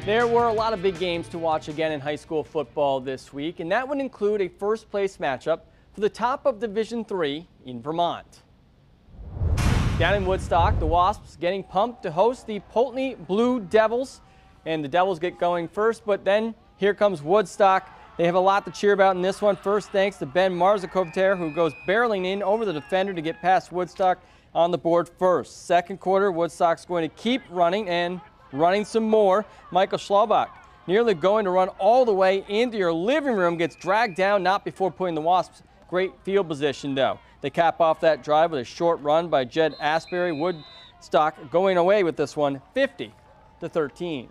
There were a lot of big games to watch again in high school football this week, and that would include a first-place matchup for the top of Division III in Vermont. Down in Woodstock, the Wasps getting pumped to host the Poultney Blue Devils, and the Devils get going first, but then here comes Woodstock. They have a lot to cheer about in this one. First, thanks to Ben Marzakovter, who goes barreling in over the defender to get past Woodstock on the board first. Second quarter, Woodstock's going to keep running and running some more. Michael Schlabach nearly going to run all the way into your living room, gets dragged down, not before putting the Wasps great field position though. They cap off that drive with a short run by Jed Asbury. Woodstock going away with this one 50-13.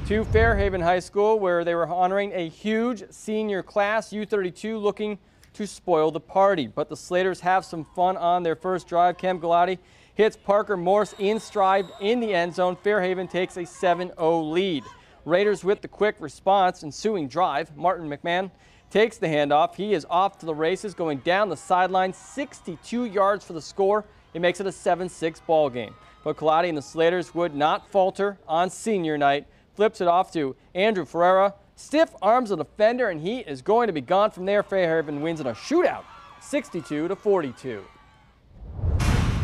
To Fairhaven High School, where they were honoring a huge senior class, U32 looking to spoil the party. But the Slaters have some fun on their first drive. Cam Galati hits Parker Morse in stride in the end zone. Fairhaven takes a 7-0 lead. Raiders with the quick response, ensuing drive. Martin McMahon takes the handoff. He is off to the races, going down the sideline, 62 yards for the score. It makes it a 7-6 ball game. But Galati and the Slaters would not falter on senior night. Flips it off to Andrew Ferreira. Stiff arms the defender, and he is going to be gone from there. Fairhaven wins in a shootout, 62-42.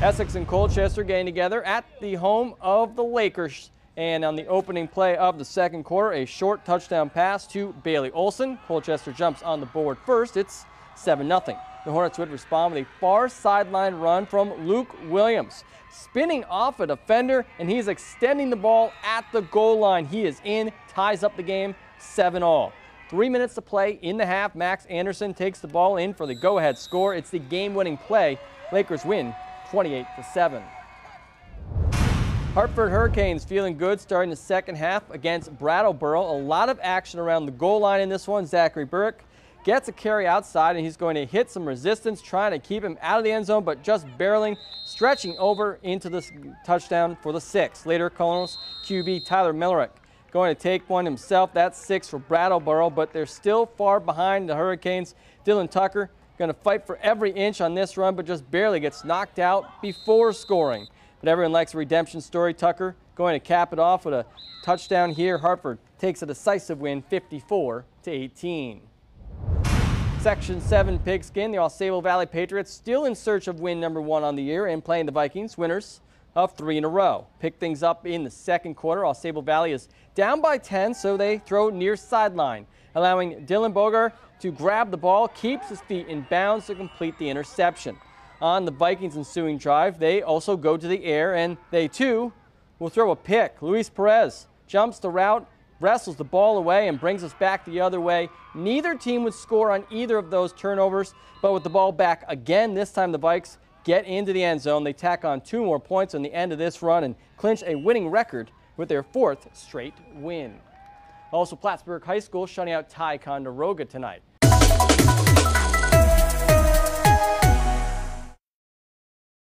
Essex and Colchester getting together at the home of the Lakers. And on the opening play of the second quarter, a short touchdown pass to Bailey Olson. Colchester jumps on the board first. It's 7-0. The Hornets would respond with a far sideline run from Luke Williams, spinning off a defender, and he's extending the ball at the goal line. He is in, ties up the game, 7-all. 3 minutes to play in the half. Max Anderson takes the ball in for the go-ahead score. It's the game-winning play. Lakers win 28-7. Hartford Hurricanes feeling good starting the second half against Brattleboro. A lot of action around the goal line in this one. Zachary Burke gets a carry outside, and he's going to hit some resistance, trying to keep him out of the end zone, but just barreling, stretching over into the touchdown for the 6. Later, Colonos QB Tyler Millerick going to take one himself. That's 6 for Brattleboro, but they're still far behind the Hurricanes. Dylan Tucker going to fight for every inch on this run, but just barely gets knocked out before scoring. But everyone likes a redemption story. Tucker going to cap it off with a touchdown here. Hartford takes a decisive win, 54-18. Section 7 Pigskin, the AuSable Valley Patriots still in search of win number 1 on the year and playing the Vikings, winners of 3 in a row. Pick things up in the second quarter. AuSable Valley is down by 10, so they throw near sideline, allowing Dylan Bogar to grab the ball, keeps his feet in bounds to complete the interception. On the Vikings' ensuing drive, they also go to the air, and they too will throw a pick. Luis Perez jumps the route, wrestles the ball away, and brings us back the other way. Neither team would score on either of those turnovers, but with the ball back again, this time the Vikes get into the end zone. They tack on 2 more points on the end of this run and clinch a winning record with their 4th straight win. Also, Plattsburgh High School shutting out Ticonderoga tonight.